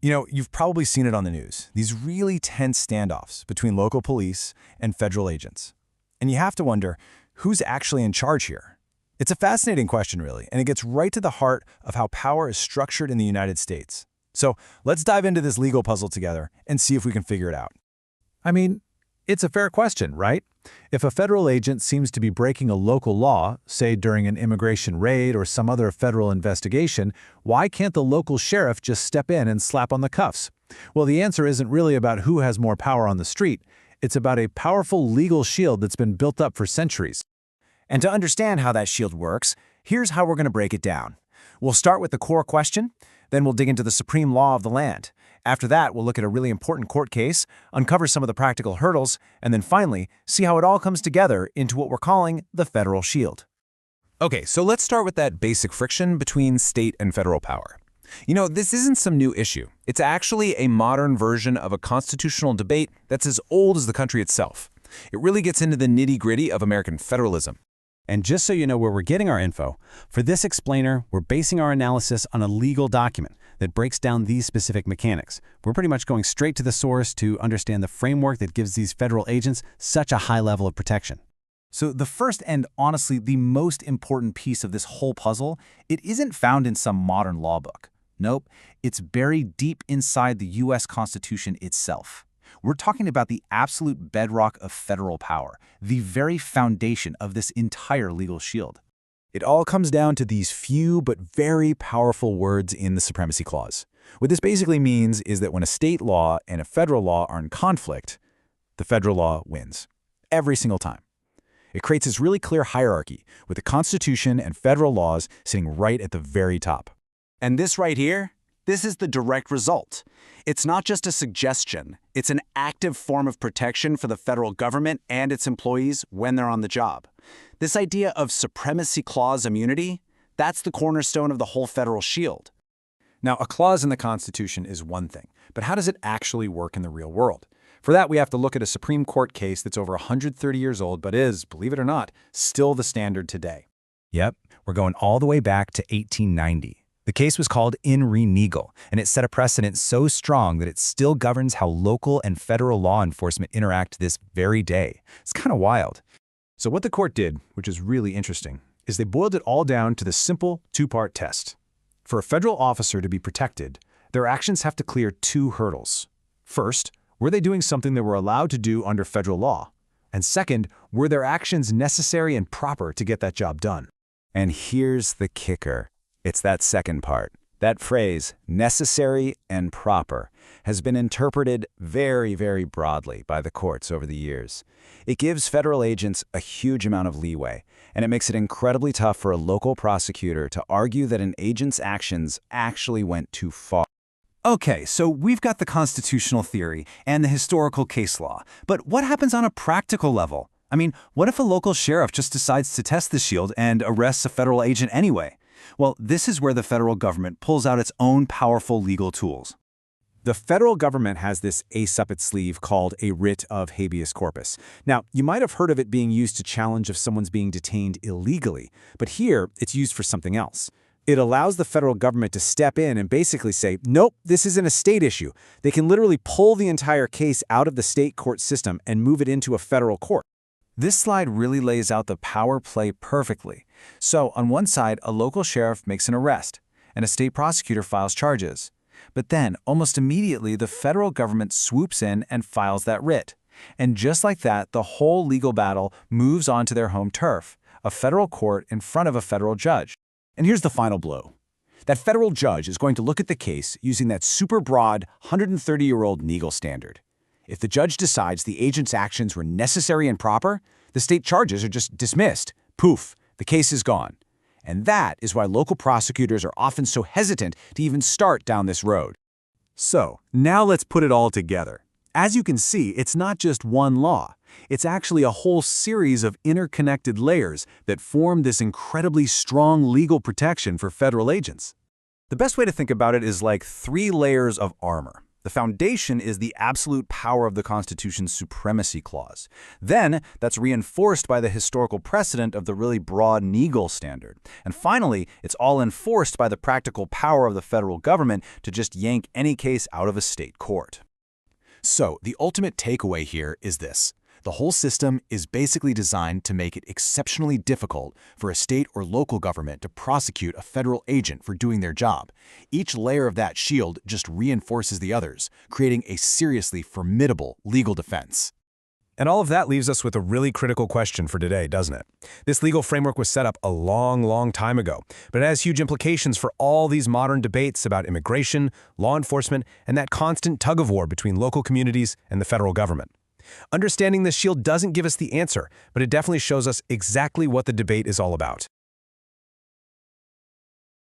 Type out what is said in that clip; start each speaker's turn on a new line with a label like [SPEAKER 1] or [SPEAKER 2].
[SPEAKER 1] You've probably seen it on the news, these really tense standoffs between local police and federal agents. And you have to wonder, who's actually in charge here? It's a fascinating question, really, and it gets right to the heart of how power is structured in the United States. So let's dive into this legal puzzle together and see if we can figure it out.
[SPEAKER 2] I mean, it's a fair question, right? If a federal agent seems to be breaking a local law, say during an immigration raid or some other federal investigation, why can't the local sheriff just step in and slap on the cuffs? Well, the answer isn't really about who has more power on the street. It's about a powerful legal shield that's been built up for centuries.
[SPEAKER 3] And to understand how that shield works, here's how we're going to break it down. We'll start with the core question, then we'll dig into the supreme law of the land. After that, we'll look at a really important court case, uncover some of the practical hurdles, and then finally, see how it all comes together into what we're calling the federal shield.
[SPEAKER 1] Okay, so let's start with that basic friction between state and federal power. This isn't some new issue. It's actually a modern version of a constitutional debate that's as old as the country itself. It really gets into the nitty-gritty of American federalism.
[SPEAKER 2] And just so you know where we're getting our info, for this explainer, we're basing our analysis on a legal document that breaks down these specific mechanics. We're pretty much going straight to the source to understand the framework that gives these federal agents such a high level of protection.
[SPEAKER 4] So the first and honestly the most important piece of this whole puzzle, it isn't found in some modern law book. Nope, it's buried deep inside the U.S. Constitution itself. We're talking about the absolute bedrock of federal power, the very foundation of this entire legal shield.
[SPEAKER 1] It all comes down to these few but very powerful words in the Supremacy Clause. What this basically means is that when a state law and a federal law are in conflict, the federal law wins. Every single time. It creates this really clear hierarchy, with the Constitution and federal laws sitting right at the very top.
[SPEAKER 5] And this right here, this is the direct result. It's not just a suggestion, it's an active form of protection for the federal government and its employees when they're on the job. This idea of Supremacy Clause immunity, that's the cornerstone of the whole federal shield.
[SPEAKER 1] Now, a clause in the Constitution is one thing, but how does it actually work in the real world? For that, we have to look at a Supreme Court case that's over 130 years old, but is, believe it or not, still the standard today.
[SPEAKER 2] Yep, we're going all the way back to 1890. The case was called In Re Nagel, and it set a precedent so strong that it still governs how local and federal law enforcement interact this very day. It's kind of wild.
[SPEAKER 1] So what the court did, which is really interesting, is they boiled it all down to the simple two-part test. For a federal officer to be protected, their actions have to clear two hurdles. First, were they doing something they were allowed to do under federal law? And second, were their actions necessary and proper to get that job done?
[SPEAKER 3] And here's the kicker. It's that second part. That phrase, necessary and proper, has been interpreted very, very broadly by the courts over the years. It gives federal agents a huge amount of leeway, and it makes it incredibly tough for a local prosecutor to argue that an agent's actions actually went too far.
[SPEAKER 4] Okay, so we've got the constitutional theory and the historical case law, but what happens on a practical level? I mean, what if a local sheriff just decides to test the shield and arrests a federal agent anyway? Well, this is where the federal government pulls out its own powerful legal tools.
[SPEAKER 1] The federal government has this ace up its sleeve called a writ of habeas corpus. Now, you might have heard of it being used to challenge if someone's being detained illegally, but here it's used for something else. It allows the federal government to step in and basically say, nope, this isn't a state issue. They can literally pull the entire case out of the state court system and move it into a federal court.
[SPEAKER 4] This slide really lays out the power play perfectly. So, on one side, a local sheriff makes an arrest, and a state prosecutor files charges. But then, almost immediately, the federal government swoops in and files that writ. And just like that, the whole legal battle moves on to their home turf, a federal court in front of a federal judge.
[SPEAKER 1] And here's the final blow. That federal judge is going to look at the case using that super broad 130-year-old Nagel standard. If the judge decides the agent's actions were necessary and proper, the state charges are just dismissed. Poof, the case is gone. And that is why local prosecutors are often so hesitant to even start down this road. So, now let's put it all together. As you can see, it's not just one law. It's actually a whole series of interconnected layers that form this incredibly strong legal protection for federal agents. The best way to think about it is like 3 layers of armor.
[SPEAKER 3] The foundation is the absolute power of the Constitution's supremacy clause. Then, that's reinforced by the historical precedent of the really broad legal standard. And finally, it's all enforced by the practical power of the federal government to just yank any case out of a state court.
[SPEAKER 1] So, the ultimate takeaway here is this. The whole system is basically designed to make it exceptionally difficult for a state or local government to prosecute a federal agent for doing their job. Each layer of that shield just reinforces the others, creating a seriously formidable legal defense.
[SPEAKER 6] And all of that leaves us with a really critical question for today, doesn't it? This legal framework was set up a long time ago, but it has huge implications for all these modern debates about immigration, law enforcement, and that constant tug-of-war between local communities and the federal government. Understanding this shield doesn't give us the answer, but it definitely shows us exactly what the debate is all about.